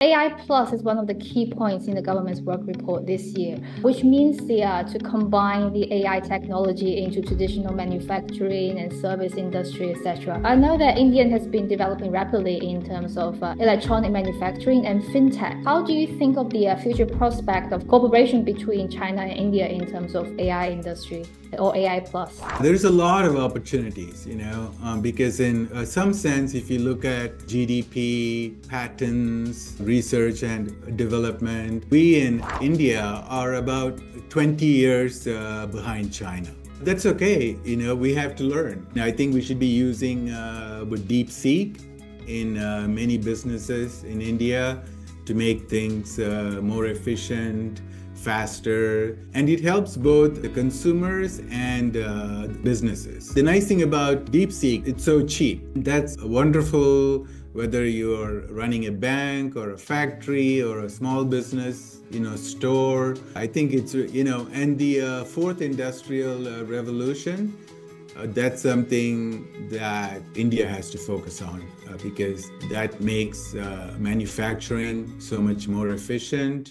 AI Plus is one of the key points in the government's work report this year, which means to combine the AI technology into traditional manufacturing and service industry, etc. I know that India has been developing rapidly in terms of electronic manufacturing and fintech. How do you think of the future prospect of cooperation between China and India in terms of AI industry or AI Plus? There's a lot of opportunities, because in some sense, if you look at GDP, patents, research and development, we in India are about 20 years behind China. That's okay, we have to learn. I think we should be using DeepSeek in many businesses in India to make things more efficient, faster, and it helps both the consumers and businesses. The nice thing about DeepSeek, it's so cheap. That's wonderful whether you're running a bank or a factory or a small business, store. I think it's, and the fourth industrial revolution, that's something that India has to focus on because that makes manufacturing so much more efficient.